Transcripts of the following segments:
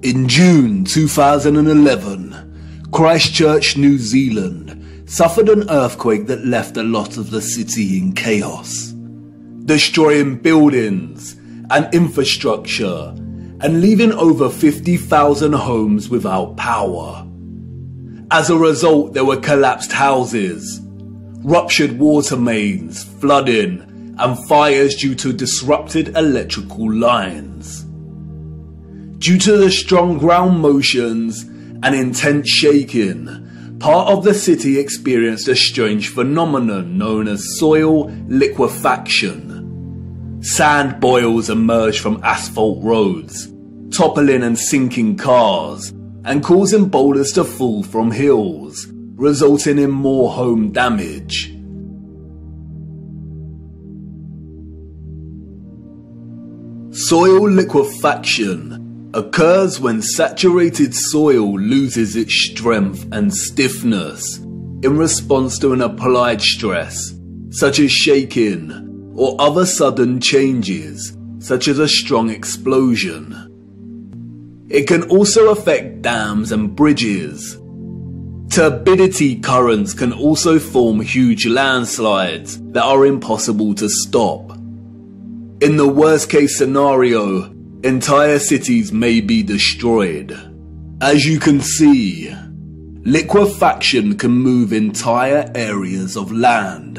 In June 2011, Christchurch, New Zealand suffered an earthquake that left a lot of the city in chaos, destroying buildings and infrastructure and leaving over 50,000 homes without power. As a result, there were collapsed houses, ruptured water mains, flooding, and fires due to disrupted electrical lines. Due to the strong ground motions and intense shaking, part of the city experienced a strange phenomenon known as soil liquefaction. Sand boils emerged from asphalt roads, toppling and sinking cars, and causing boulders to fall from hills, resulting in more home damage. Soil liquefaction occurs when saturated soil loses its strength and stiffness in response to an applied stress, such as shaking or other sudden changes, such as a strong explosion. It can also affect dams and bridges. Turbidity currents can also form huge landslides that are impossible to stop. In the worst case scenario, entire cities may be destroyed. As you can see, liquefaction can move entire areas of land.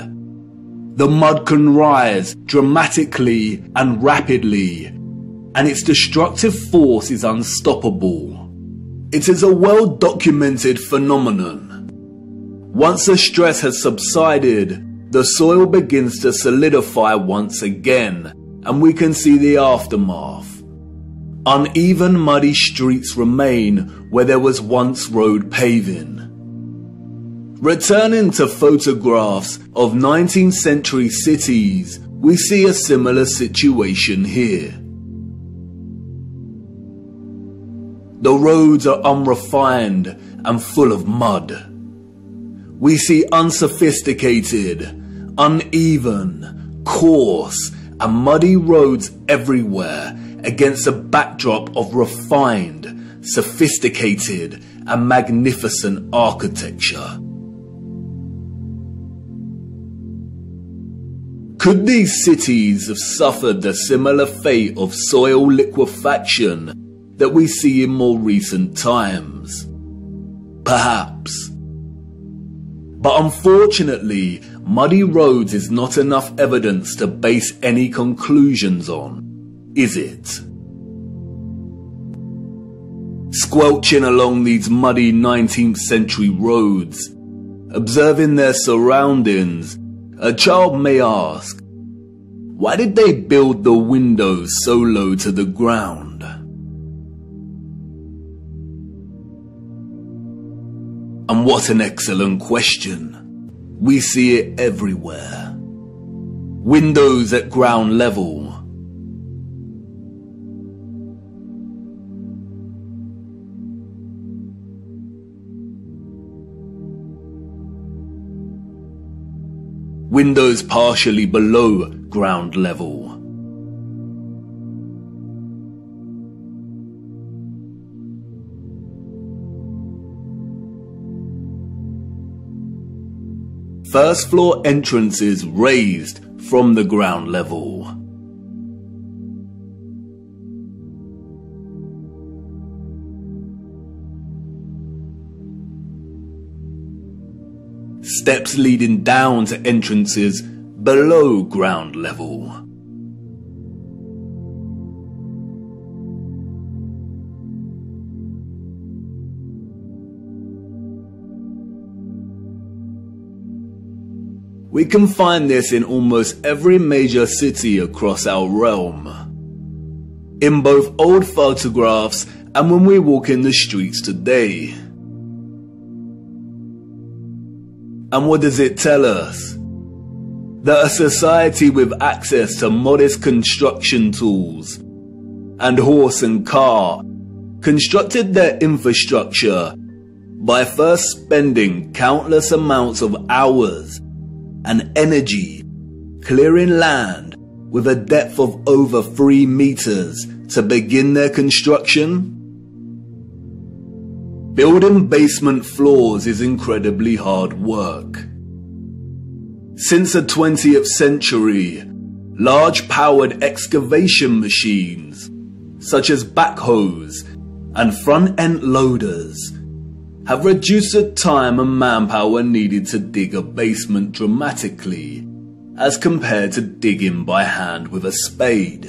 The mud can rise dramatically and rapidly, and its destructive force is unstoppable. It is a well-documented phenomenon. Once the stress has subsided, the soil begins to solidify once again, and we can see the aftermath. Uneven, muddy streets remain where there was once road paving. Returning to photographs of 19th century cities, we see a similar situation here. The roads are unrefined and full of mud. We see unsophisticated, uneven, coarse, and muddy roads everywhere against a backdrop of refined, sophisticated, and magnificent architecture. Could these cities have suffered the similar fate of soil liquefaction that we see in more recent times? Perhaps. But unfortunately, muddy roads is not enough evidence to base any conclusions on, is it? Squelching along these muddy 19th century roads, observing their surroundings, a child may ask, why did they build the windows so low to the ground? And what an excellent question. We see it everywhere. Windows at ground level. Windows partially below ground level. First floor entrances raised from the ground level. Steps leading down to entrances below ground level. We can find this in almost every major city across our realm. In both old photographs and when we walk in the streets today. And what does it tell us? That a society with access to modest construction tools and horse and car constructed their infrastructure by first spending countless amounts of hours and energy clearing land with a depth of over 3 meters to begin their construction? Building basement floors is incredibly hard work. Since the 20th century, large powered excavation machines, such as backhoes and front-end loaders, have reduced the time and manpower needed to dig a basement dramatically, as compared to digging by hand with a spade.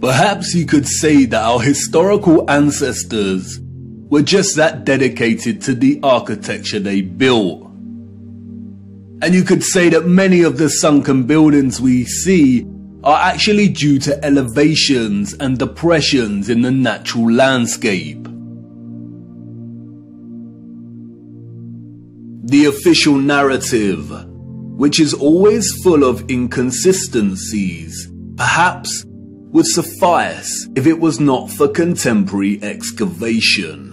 Perhaps you could say that our historical ancestors were just that dedicated to the architecture they built. And you could say that many of the sunken buildings we see are actually due to elevations and depressions in the natural landscape. The official narrative, which is always full of inconsistencies, perhaps would suffice if it was not for contemporary excavation.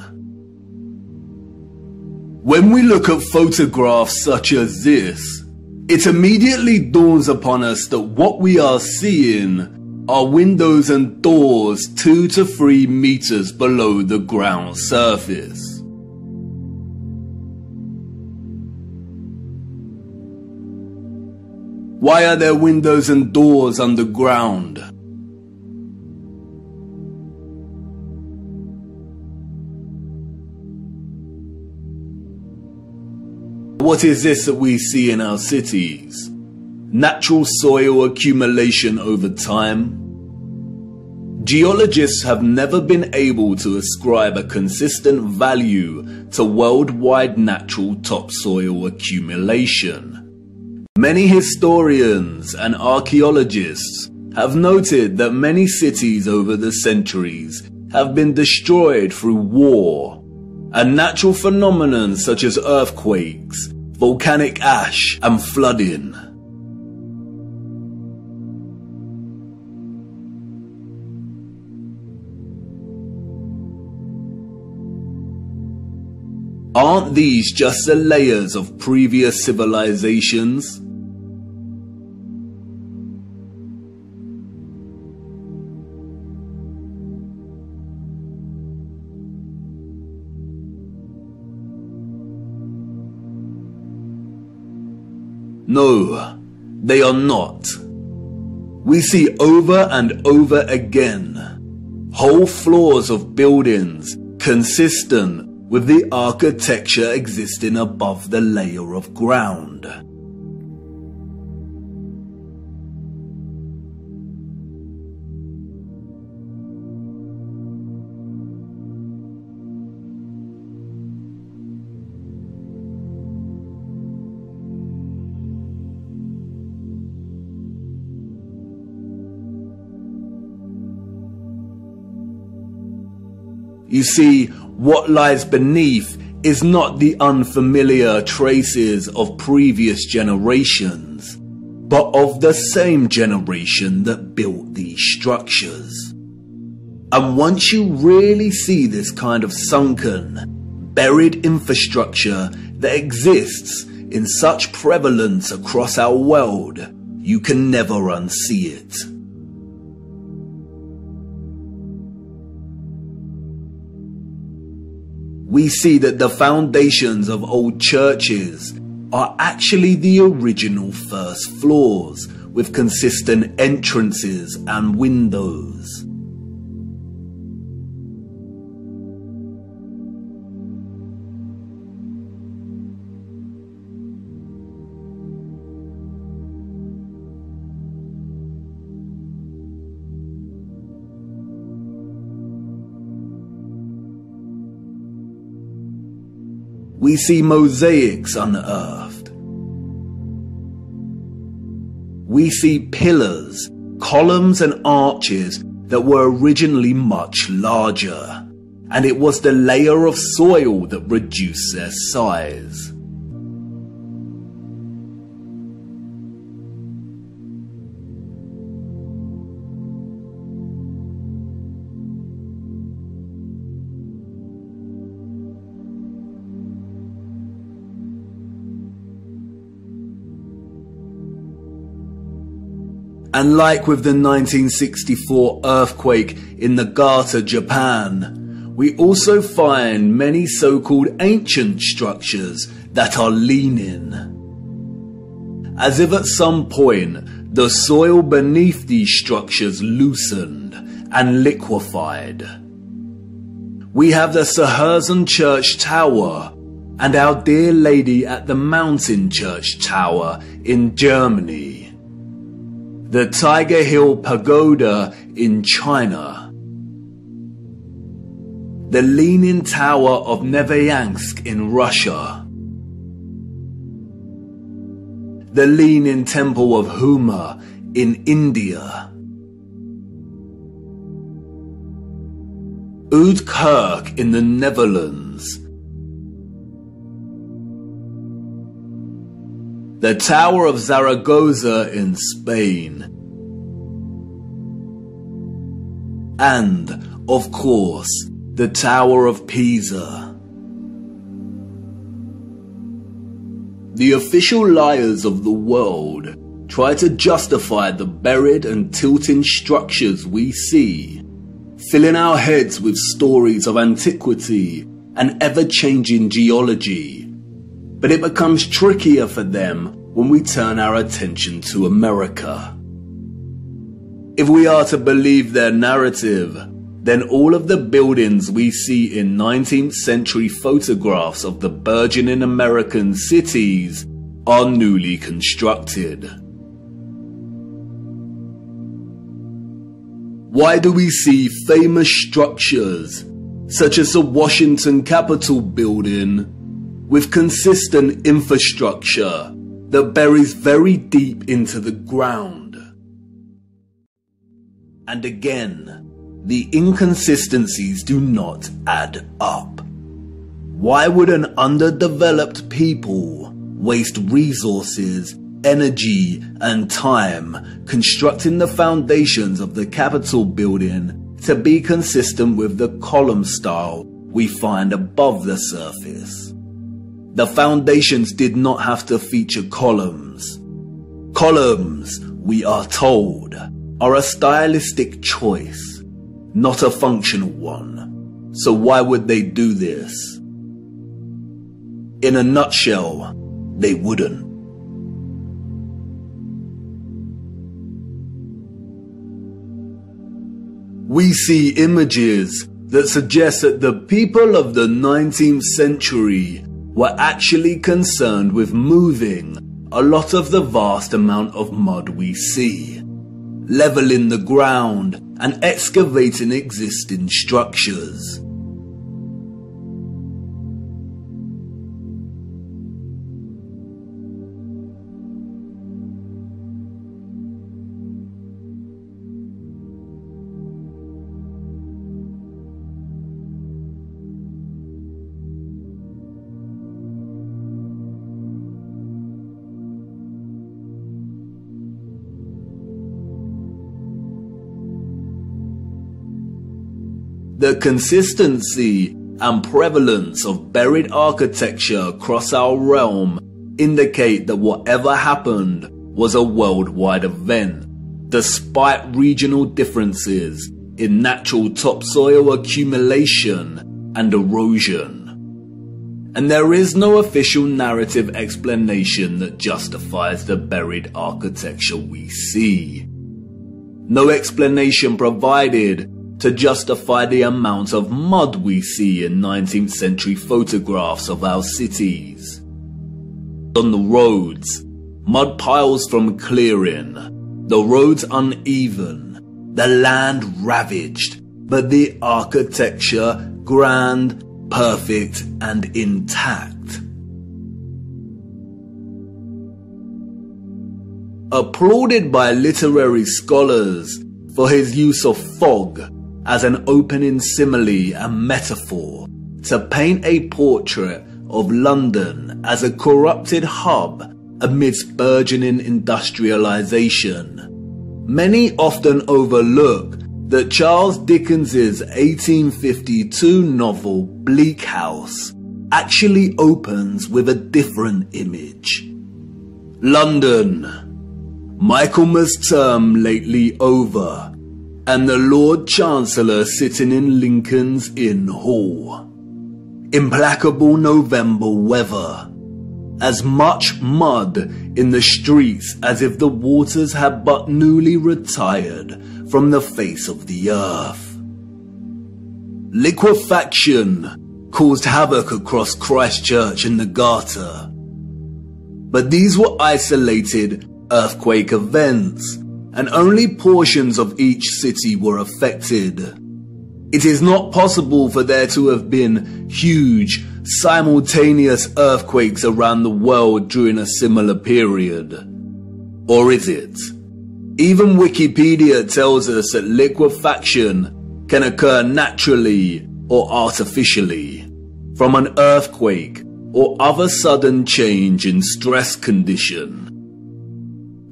When we look at photographs such as this, it immediately dawns upon us that what we are seeing are windows and doors 2 to 3 meters below the ground surface. Why are there windows and doors underground? What is this that we see in our cities? Natural soil accumulation over time? Geologists have never been able to ascribe a consistent value to worldwide natural topsoil accumulation. Many historians and archaeologists have noted that many cities over the centuries have been destroyed through war, and natural phenomena such as earthquakes, volcanic ash, and flooding. Aren't these just the layers of previous civilizations? No, they are not. We see over and over again whole floors of buildings consistent with the architecture existing above the layer of ground. You see, what lies beneath is not the unfamiliar traces of previous generations, but of the same generation that built these structures. And once you really see this kind of sunken, buried infrastructure that exists in such prevalence across our world, you can never unsee it. We see that the foundations of old churches are actually the original first floors, with consistent entrances and windows. We see mosaics unearthed. We see pillars, columns and arches that were originally much larger, and it was the layer of soil that reduced their size. And like with the 1964 earthquake in Niigata, Japan, we also find many so-called ancient structures that are leaning, as if at some point the soil beneath these structures loosened and liquefied. We have the Sahurzen Church Tower and Our Dear Lady at the Mountain Church Tower in Germany, the Tiger Hill Pagoda in China, the Leaning Tower of Neveyansk in Russia, the Leaning Temple of Huma in India, Oud-Kirk in the Netherlands, the Tower of Zaragoza in Spain, and, of course, the Tower of Pisa. The official liars of the world try to justify the buried and tilting structures we see, filling our heads with stories of antiquity and ever-changing geology. But it becomes trickier for them when we turn our attention to America. If we are to believe their narrative, then all of the buildings we see in 19th century photographs of the burgeoning American cities are newly constructed. Why do we see famous structures, such as the Washington Capitol building, with consistent infrastructure that buries very deep into the ground? And again, the inconsistencies do not add up. Why would an underdeveloped people waste resources, energy, and time constructing the foundations of the Capitol building to be consistent with the column style we find above the surface? The foundations did not have to feature columns. Columns, we are told, are a stylistic choice, not a functional one. So why would they do this? In a nutshell, they wouldn't. We see images that suggest that the people of the 19th century were actually concerned with moving a lot of the vast amount of mud we see, leveling the ground and excavating existing structures. The consistency and prevalence of buried architecture across our realm indicate that whatever happened was a worldwide event, despite regional differences in natural topsoil accumulation and erosion. And there is no official narrative explanation that justifies the buried architecture we see. No explanation provided to justify the amount of mud we see in 19th century photographs of our cities. On the roads, mud piles from clearing, the roads uneven, the land ravaged, but the architecture grand, perfect, and intact. Applauded by literary scholars for his use of fog as an opening simile and metaphor to paint a portrait of London as a corrupted hub amidst burgeoning industrialization, many often overlook that Charles Dickens's 1852 novel Bleak House actually opens with a different image. London, Michaelmas term lately over, and the Lord Chancellor sitting in Lincoln's Inn Hall. Implacable November weather. As much mud in the streets as if the waters had but newly retired from the face of the earth. Liquefaction caused havoc across Christchurch and the Garter. But these were isolated earthquake events, and only portions of each city were affected. It is not possible for there to have been huge, simultaneous earthquakes around the world during a similar period. Or is it? Even Wikipedia tells us that liquefaction can occur naturally or artificially, from an earthquake or other sudden change in stress condition.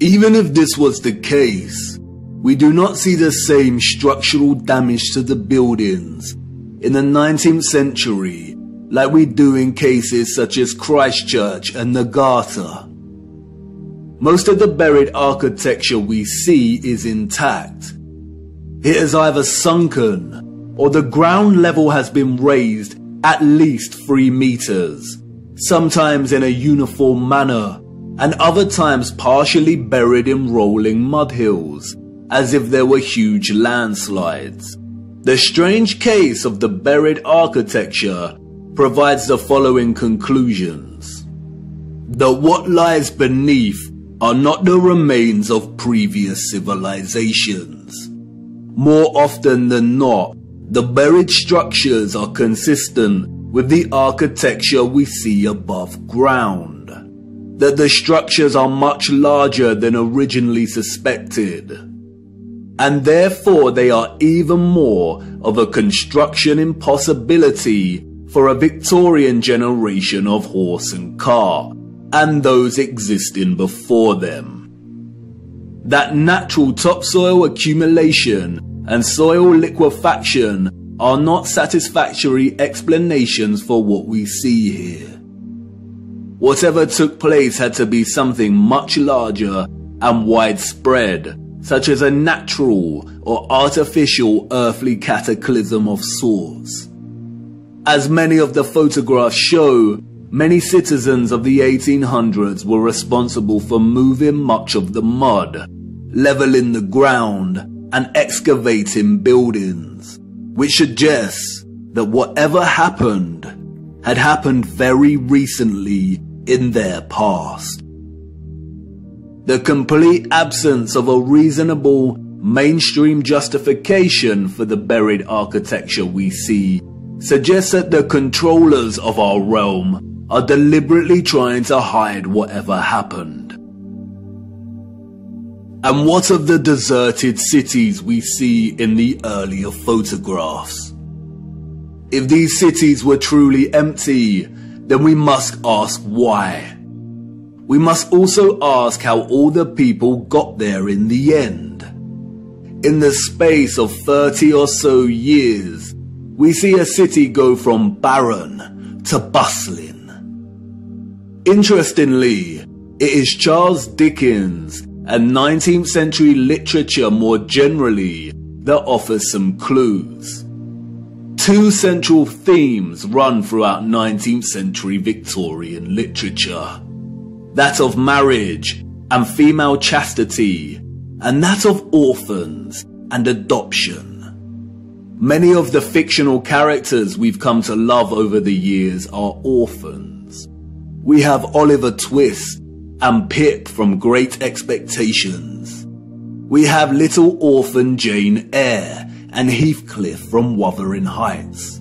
Even if this was the case, we do not see the same structural damage to the buildings in the 19th century like we do in cases such as Christchurch and the Garter. Most of the buried architecture we see is intact. It is either sunken or the ground level has been raised at least 3 meters, sometimes in a uniform manner, and other times partially buried in rolling mud hills, as if there were huge landslides. The strange case of the buried architecture provides the following conclusions: that what lies beneath are not the remains of previous civilizations. More often than not, the buried structures are consistent with the architecture we see above ground. That the structures are much larger than originally suspected, and therefore they are even more of a construction impossibility for a Victorian generation of horse and car, and those existing before them. That natural topsoil accumulation and soil liquefaction are not satisfactory explanations for what we see here. Whatever took place had to be something much larger and widespread, such as a natural or artificial earthly cataclysm of sorts. As many of the photographs show, many citizens of the 1800s were responsible for moving much of the mud, leveling the ground, and excavating buildings, which suggests that whatever happened had happened very recently in their past. The complete absence of a reasonable mainstream justification for the buried architecture we see suggests that the controllers of our realm are deliberately trying to hide whatever happened. And what of the deserted cities we see in the earlier photographs? If these cities were truly empty, then we must ask why. We must also ask how all the people got there in the end. In the space of 30 or so years, we see a city go from barren to bustling. Interestingly, it is Charles Dickens and 19th century literature more generally that offers some clues. 2 central themes run throughout 19th century Victorian literature: that of marriage and female chastity, and that of orphans and adoption. Many of the fictional characters we've come to love over the years are orphans. We have Oliver Twist and Pip from Great Expectations. We have little orphan Jane Eyre and Heathcliff from Wuthering Heights.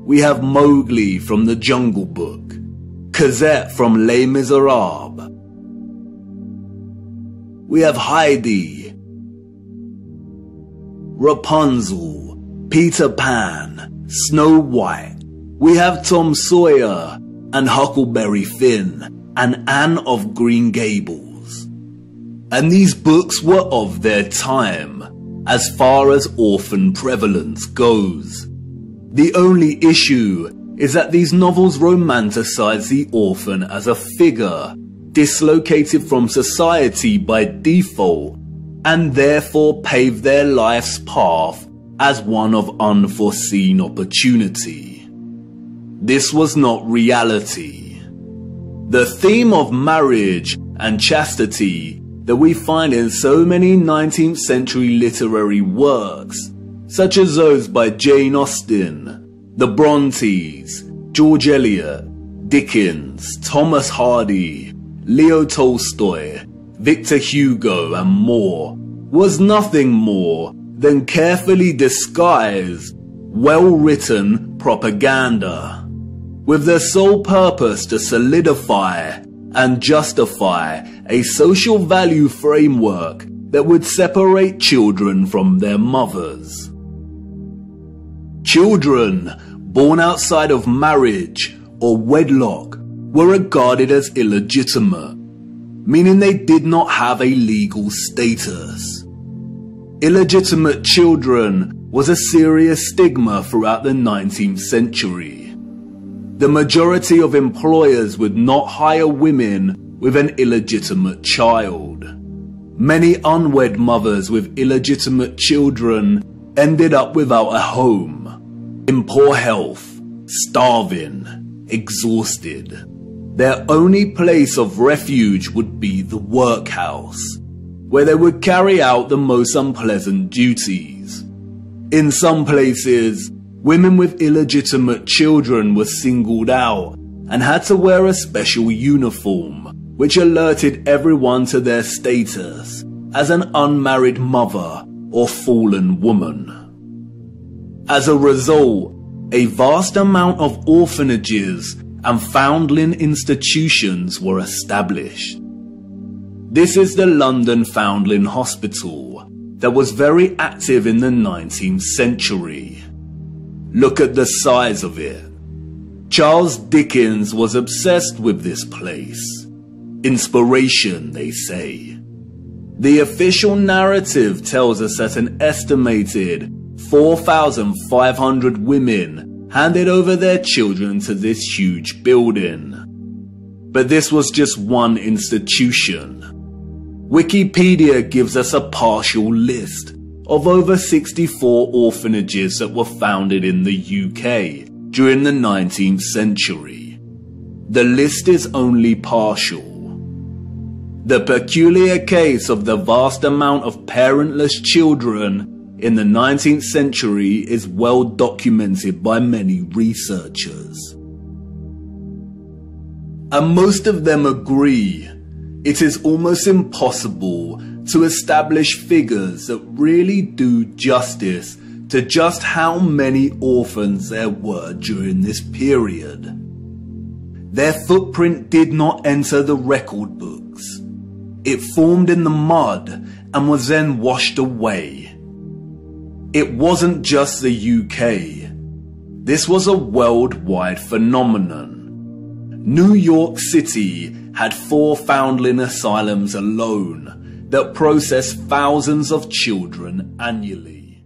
We have Mowgli from The Jungle Book, Cosette from Les Miserables. We have Heidi, Rapunzel, Peter Pan, Snow White. We have Tom Sawyer and Huckleberry Finn and Anne of Green Gables. And these books were of their time, as far as orphan prevalence goes. The only issue is that these novels romanticize the orphan as a figure, dislocated from society by default, and therefore paved their life's path as one of unforeseen opportunity. This was not reality. The theme of marriage and chastity that we find in so many 19th century literary works, such as those by Jane Austen, the Brontes, George Eliot, Dickens, Thomas Hardy, Leo Tolstoy, Victor Hugo, and more, was nothing more than carefully disguised, well-written propaganda, with the sole purpose to solidify and justify a social value framework that would separate children from their mothers. Children born outside of marriage or wedlock were regarded as illegitimate, meaning they did not have a legal status. Illegitimate children was a serious stigma throughout the 19th century. The majority of employers would not hire women with an illegitimate child. Many unwed mothers with illegitimate children ended up without a home, in poor health, starving, exhausted. Their only place of refuge would be the workhouse, where they would carry out the most unpleasant duties. In some places, women with illegitimate children were singled out and had to wear a special uniform, which alerted everyone to their status as an unmarried mother or fallen woman. As a result, a vast amount of orphanages and foundling institutions were established. This is the London Foundling Hospital that was very active in the 19th century. Look at the size of it. Charles Dickens was obsessed with this place. Inspiration, they say. The official narrative tells us that an estimated 4,500 women handed over their children to this huge building. But this was just one institution. Wikipedia gives us a partial list of over 64 orphanages that were founded in the UK during the 19th century. The list is only partial. The peculiar case of the vast amount of parentless children in the 19th century is well documented by many researchers. And most of them agree it is almost impossible to establish figures that really do justice to just how many orphans there were during this period. Their footprint did not enter the record books. It formed in the mud and was then washed away. It wasn't just the UK. This was a worldwide phenomenon. New York City had 4 foundling asylums alone that processed thousands of children annually.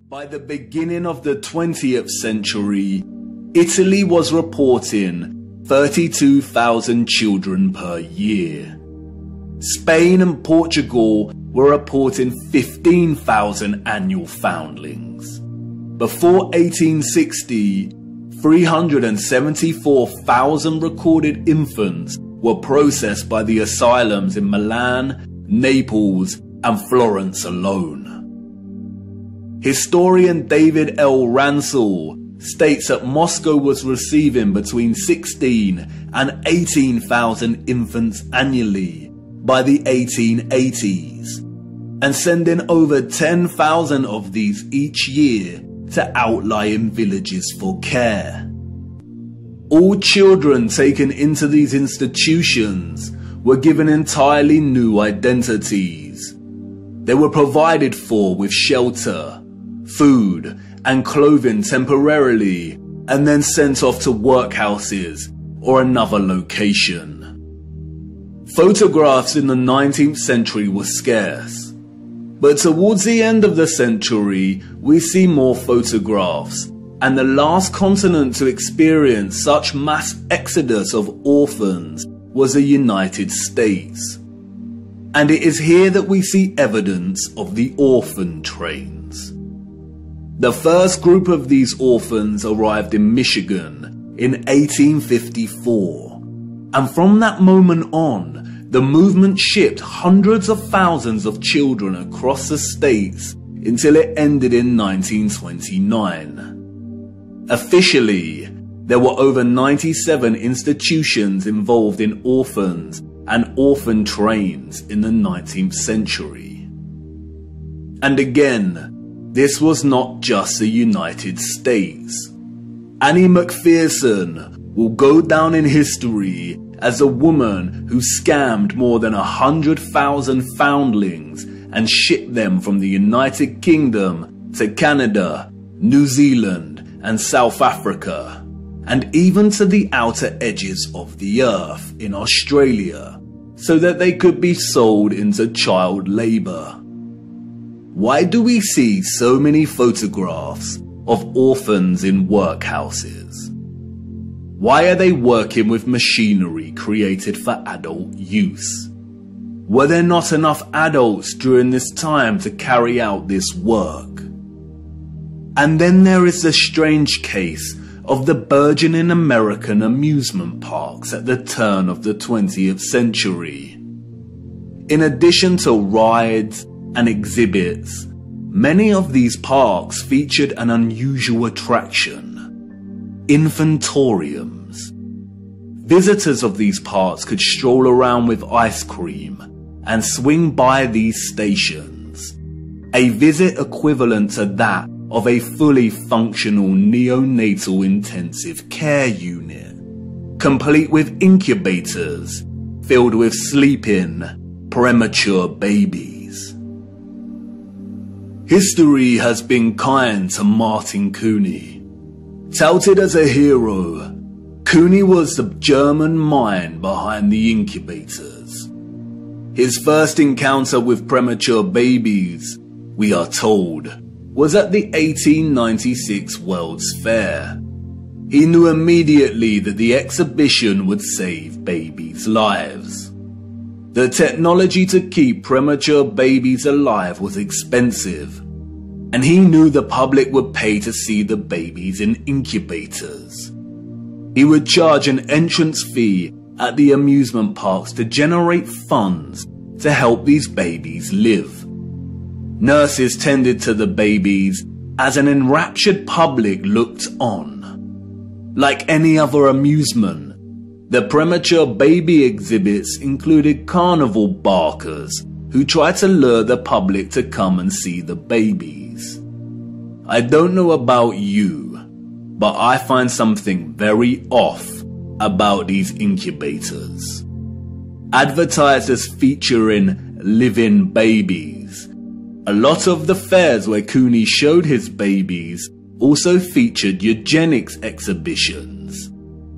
By the beginning of the 20th century, Italy was reporting 32,000 children per year. Spain and Portugal were reporting 15,000 annual foundlings. Before 1860, 374,000 recorded infants were processed by the asylums in Milan, Naples, and Florence alone. Historian David L. Ransell states that Moscow was receiving between 16 and 18,000 infants annually by the 1880s, and sending over 10,000 of these each year to outlying villages for care. All children taken into these institutions were given entirely new identities. They were provided for with shelter, food, and clothing temporarily, and then sent off to workhouses or another location. Photographs in the 19th century were scarce. But towards the end of the century, we see more photographs, and the last continent to experience such mass exodus of orphans was the United States. and it is here that we see evidence of the orphan trains. The first group of these orphans arrived in Michigan in 1854, and from that moment on, the movement shipped hundreds of thousands of children across the states until it ended in 1929. Officially, there were over 97 institutions involved in orphans and orphan trains in the 19th century. And again, this was not just the United States. Annie McPherson will go down in history as a woman who scammed more than 100,000 foundlings and shipped them from the United Kingdom to Canada, New Zealand, and South Africa, and even to the outer edges of the earth in Australia, so that they could be sold into child labour. Why do we see so many photographs of orphans in workhouses? Why are they working with machinery created for adult use? Were there not enough adults during this time to carry out this work? And then there is the strange case of the burgeoning American amusement parks at the turn of the 20th century. In addition to rides and exhibits, many of these parks featured an unusual attraction: infantoriums. Visitors of these parks could stroll around with ice cream and swing by these stations, a visit equivalent to that of a fully functional neonatal intensive care unit, complete with incubators filled with sleeping, premature babies. History has been kind to Martin Cooney. Touted as a hero, Cooney was the German mind behind the incubators. His first encounter with premature babies, we are told, was at the 1896 World's Fair. He knew immediately that the exhibition would save babies' lives. The technology to keep premature babies alive was expensive, and he knew the public would pay to see the babies in incubators. He would charge an entrance fee at the amusement parks to generate funds to help these babies live. Nurses tended to the babies as an enraptured public looked on. Like any other amusement, the premature baby exhibits included carnival barkers who tried to lure the public to come and see the babies. I don't know about you, but I find something very off about these incubators. Advertised as featuring living babies, a lot of the fairs where Cooney showed his babies also featured eugenics exhibitions.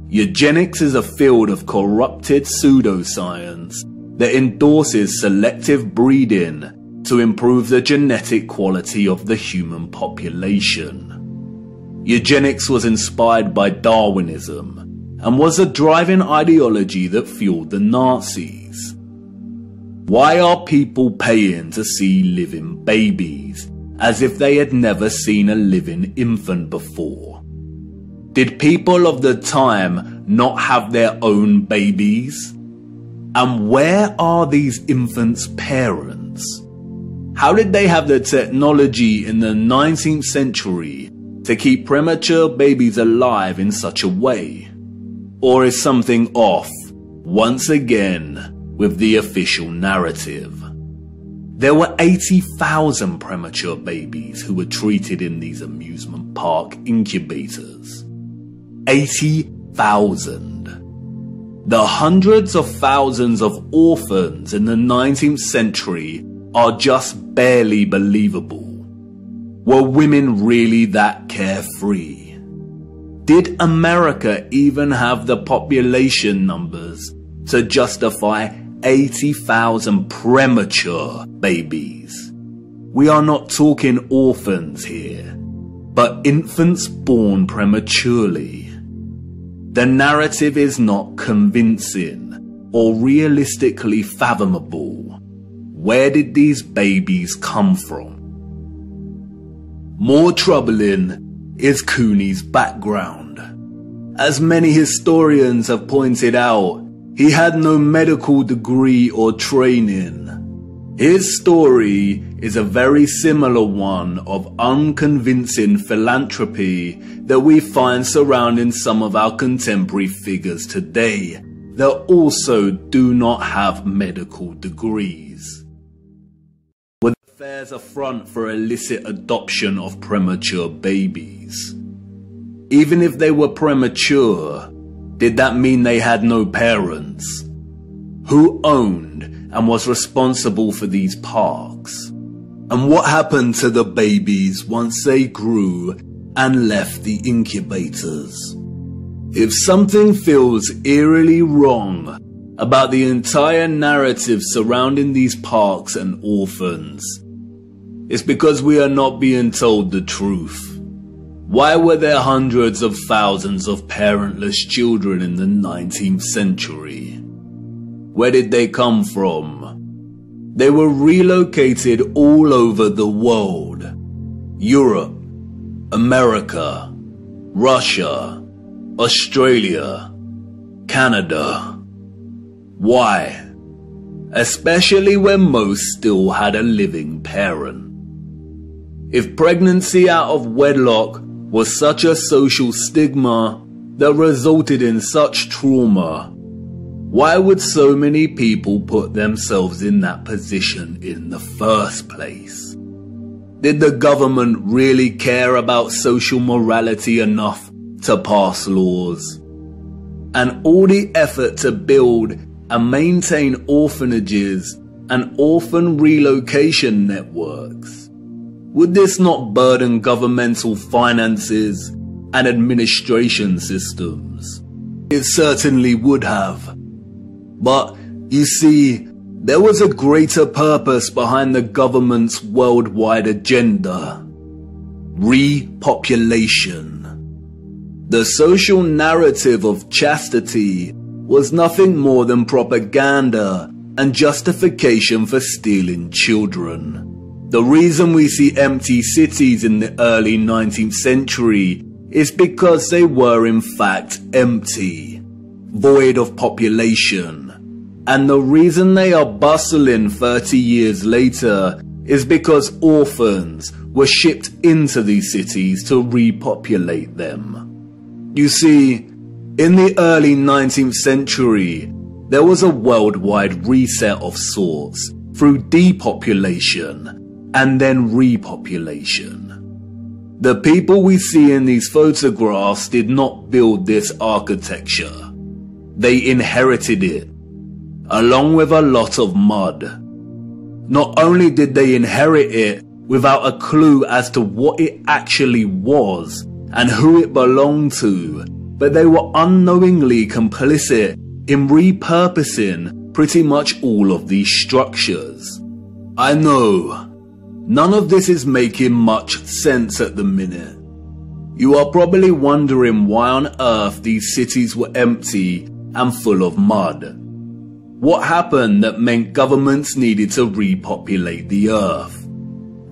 Eugenics is a field of corrupted pseudoscience that endorses selective breeding to improve the genetic quality of the human population. Eugenics was inspired by Darwinism and was a driving ideology that fueled the Nazis. Why are people paying to see living babies as if they had never seen a living infant before? Did people of the time not have their own babies? And where are these infants' parents? How did they have the technology in the 19th century to keep premature babies alive in such a way? Or is something off, once again, with the official narrative? There were 80,000 premature babies who were treated in these amusement park incubators. 80,000. The hundreds of thousands of orphans in the 19th century are just barely believable. Were women really that carefree? Did America even have the population numbers to justify 80,000 premature babies? We are not talking orphans here, but infants born prematurely. The narrative is not convincing or realistically fathomable, where did these babies come from? More troubling is Cooney's background. As many historians have pointed out, he had no medical degree or training. His story is a very similar one of unconvincing philanthropy that we find surrounding some of our contemporary figures today that also do not have medical degrees. Were the affairs a front for illicit adoption of premature babies? Even if they were premature, did that mean they had no parents? Who owned and was responsible for these parks? And what happened to the babies once they grew and left the incubators? If something feels eerily wrong about the entire narrative surrounding these parks and orphans, it's because we are not being told the truth. Why were there hundreds of thousands of parentless children in the 19th century? Where did they come from? They were relocated all over the world. Europe, America, Russia, Australia, Canada. Why? Especially when most still had a living parent. If pregnancy out of wedlock was such a social stigma that resulted in such trauma, why would so many people put themselves in that position in the first place? Did the government really care about social morality enough to pass laws? And all the effort to build and maintain orphanages and orphan relocation networks, would this not burden governmental finances and administration systems? It certainly would have. But, you see, there was a greater purpose behind the government's worldwide agenda. Repopulation. The social narrative of chastity was nothing more than propaganda and justification for stealing children. The reason we see empty cities in the early 19th century is because they were in fact empty, void of population. And the reason they are bustling 30 years later is because orphans were shipped into these cities to repopulate them. You see, in the early 19th century, there was a worldwide reset of sorts through depopulation and then repopulation. The people we see in these photographs did not build this architecture. They inherited it, along with a lot of mud. Not only did they inherit it without a clue as to what it actually was and who it belonged to, but they were unknowingly complicit in repurposing pretty much all of these structures. I know, none of this is making much sense at the minute. You are probably wondering why on earth these cities were empty and full of mud. What happened that meant governments needed to repopulate the earth?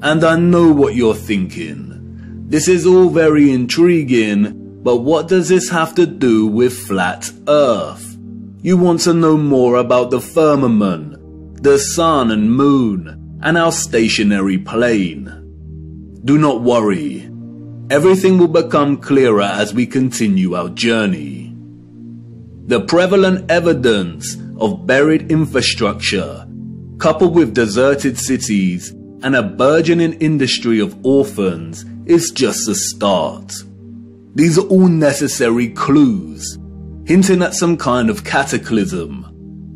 And I know what you're thinking. This is all very intriguing, but what does this have to do with flat earth? You want to know more about the firmament, the sun and moon, and our stationary plane. Do not worry. Everything will become clearer as we continue our journey. The prevalent evidence of buried infrastructure, coupled with deserted cities and a burgeoning industry of orphans, is just a start. These are all necessary clues, hinting at some kind of cataclysm,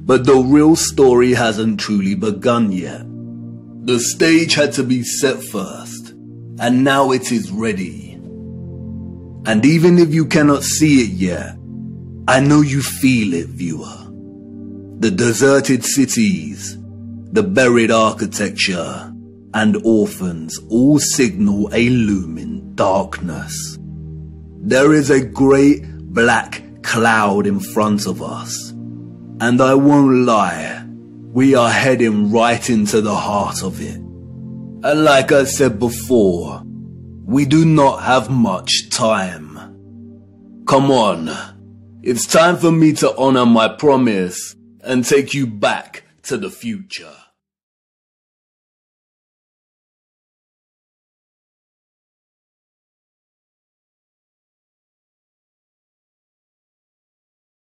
but the real story hasn't truly begun yet. The stage had to be set first, and now it is ready. And even if you cannot see it yet, I know you feel it, viewer. The deserted cities, the buried architecture, and orphans all signal a looming darkness. There is a great black cloud in front of us, and I won't lie, we are heading right into the heart of it. And like I said before, we do not have much time. Come on, it's time for me to honor my promise and take you back to the future.